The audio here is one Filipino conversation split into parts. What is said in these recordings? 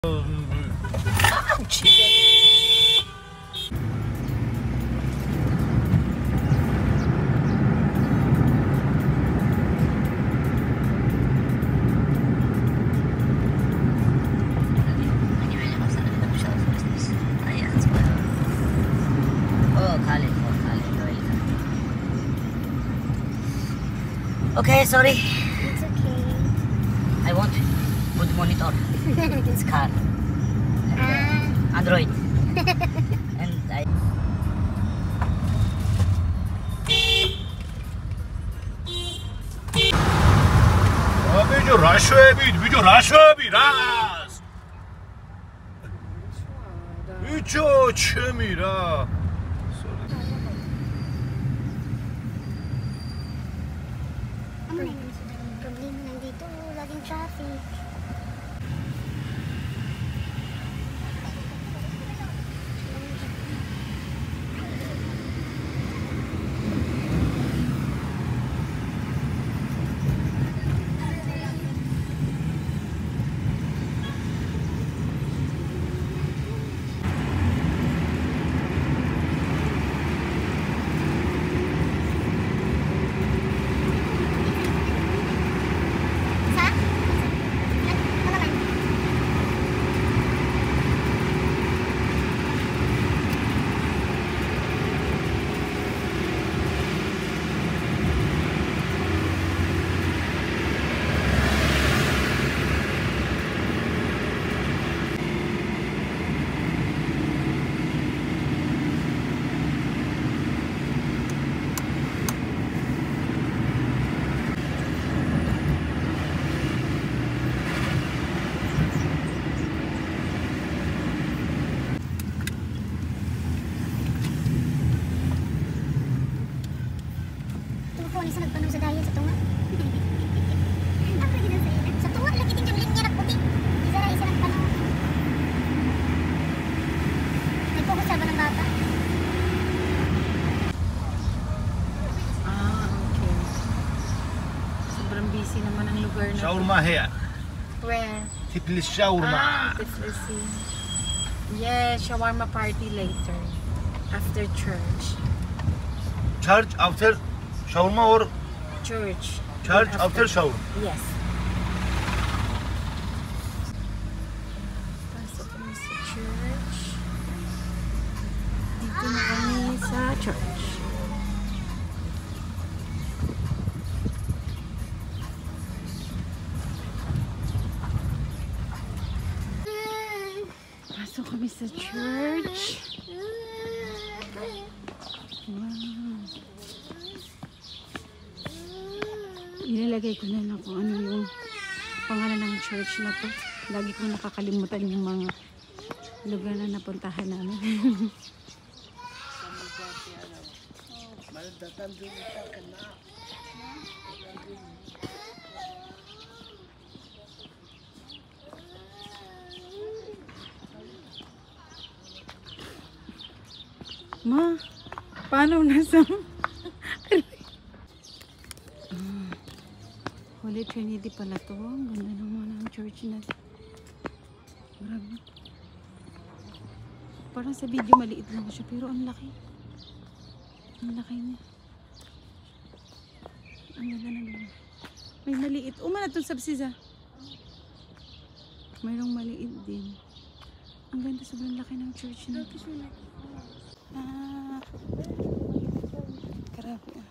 Ouch! Okay, sorry. It's okay. I want good monitor. It's car. Android. And I... 비주 라쇼에비 비주 라쇼에비 라스 비주 취미라 Ano na yun? Problema nandito. Laging traffic. Isa nagpanong sa dayan sa tunga. Ako gina sa ina. Sa tunga lagi din yung linya na puti. Isa nagpanong. Nagpokus sa ba ng bata? Okay. Sobrang busy naman ang lugar na. 샤오르마 해야 Where? 티플리스 샤오르마 Tiflisi. Yes, shawarma party later. After church. charge after 샤오르마 or Church. charge after 샤오르마 Yes. Pasok kami sa church. Dito na kami sa church. Pasok kami sa church. Wow. Ilalagay ko na lang kung ano yung pangalan ng church na to. Lagi kong nakakalimutan yung mga lugar na napuntahan namin. Ma, paano nasa Holy Trinity pala to. Ang ganda naman ng church na. Grabe. Parang sa video maliit lang siya pero ang laki. Ang laki niya. Ang ganda na ganda. May maliit. Umana itong sabsiza. Mayroong maliit din. Ang ganda, sobrang laki ng church na. Grabe ah.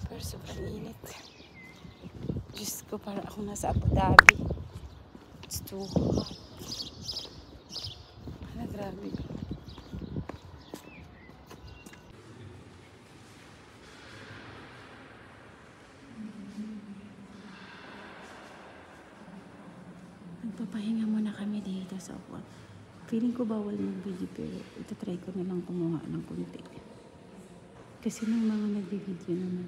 Pero sobrang init. Diyos ko, para ako nasa Abu Dhabi. It's too hot. Grabe. Nagpapahinga muna kami dito sa upuan. Feeling ko bawal mag-video pero itatry ko na lang kumuha ng konti. Kasi may mga nag-video naman.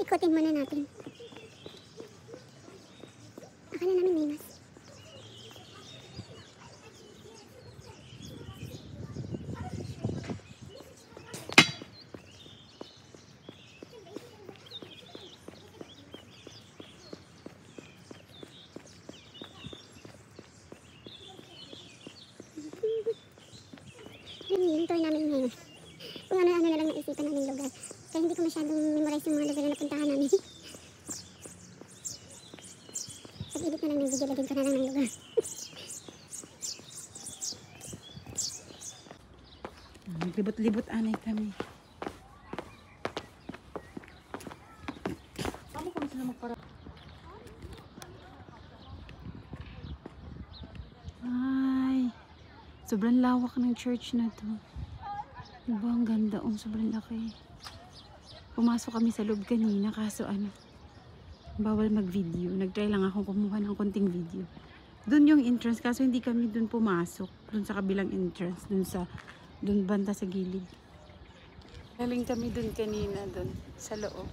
Ikutin muna natin. Akala namin may mas. nakalimutan namin lugar. Kaya hindi ko masyadong memorize yung mga lugar na napuntahan namin. Pag-edit na lang ng video, lagyan ko na lang ng lugar. Libot-libot anay kami. Ay, sobrang lawak ng church na to. Diba, ang ganda. Sobrang laki. Pumasok kami sa loob kanina, kaso bawal mag-video. Nag-try lang akong kumuha ng konting video. Doon yung entrance, kaso hindi kami doon pumasok. Doon sa kabilang entrance, doon banda sa gilid. Galing kami doon kanina, doon sa loob.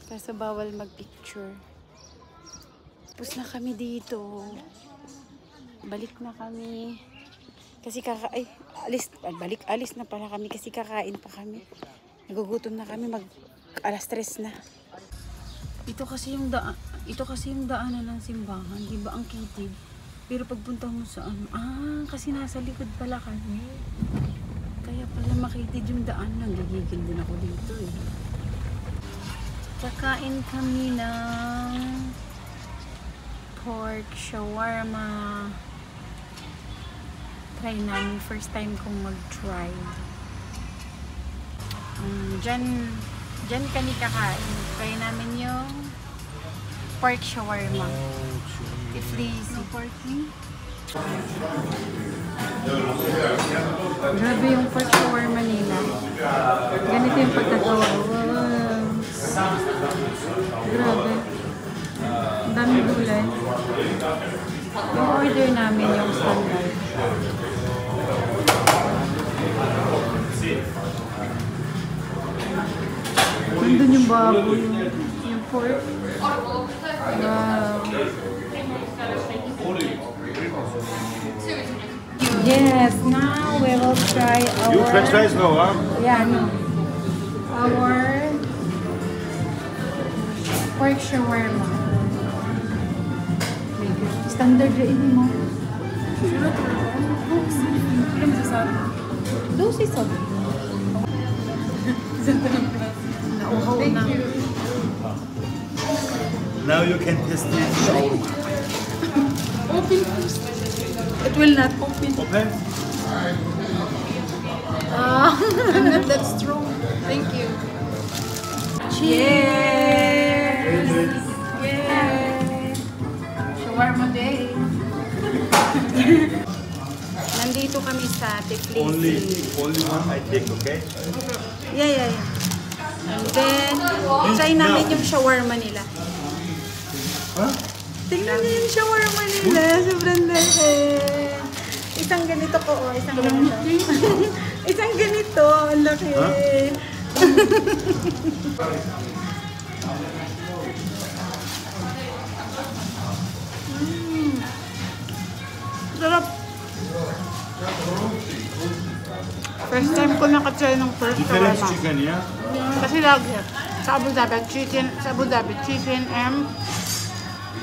Kaso bawal mag-picture. Tapos na kami dito. Balik na kami. Kasi alis na pala kami kasi kakain pa kami. Nagugutom na kami, alas 3 na. Ito kasi yung daanan ng simbahan, 'di ba? Ang kitid. Pero pagpunta mo sa kasi nasa likod pala kami. Kaya pala makitid yung daan. Nanggigigil din ako dito eh. Kakain kami ng pork shawarma. Try namin. First time kong mag-try. Diyan kami kakain. Try namin yung pork shawarma. Please. No porking. Grabe yung pork shawarma nila. Ganito yung pagkagawa. Wow. Grabe. Ang daming gulay. I-order namin yung standard. Nandun yung baboy, yung pork. Wow. Yes, now we will try our... You french fries no, huh? Yeah, no. Our pork shawarma. Standard rin mo. Dosi sabi. Nauhaw na. Now you can taste the shawarma. Open. It will not open. Open? I'm not that strong. Thank you. Cheers! Yay! Shawarma day! Nandito kami sa Tbilisi. Only one I take, okay? Yeah. And then, try namin yung shawarma nila. Huh? Tingnan niyo yung shawarma nila. Sobrang laki. Isang ganito ko, isang ganito. Isang ganito. Ang laki. Sarap. First time ko nakatry ng first Different shawarma. chicken, yeah? Kasi lagi sa Abu Dhabi, chicken and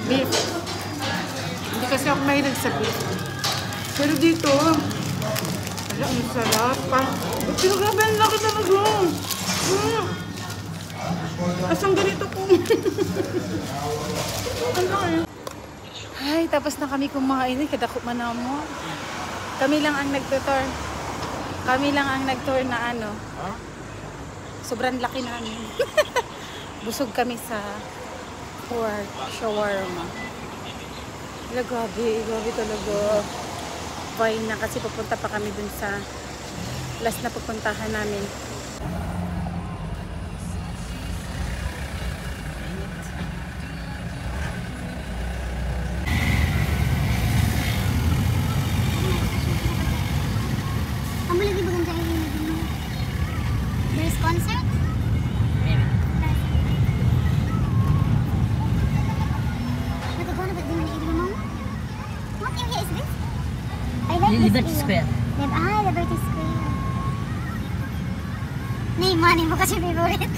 beef. Hindi kasi ako mahilig sa beef. Pero dito, ang sarap. Pero grabe, ang laki talaga. Asang ganito ko. Ay, tapos na kami kumain. Kadako man na mo. Kami lang ang nagtutor. Kami lang ang nagtour na sobrang laki namin. Busog kami sa pork shawarma. Grabe talaga. Fine na kasi pupunta pa kami dun sa last na pupuntahan namin. Kamu lagi maganda yung there's concert? Maybe. Nagagawa na ba din ang area mo? What area is this? I like Liberty this Square. area. Liberty Square. Ni, money mo kasi favorite.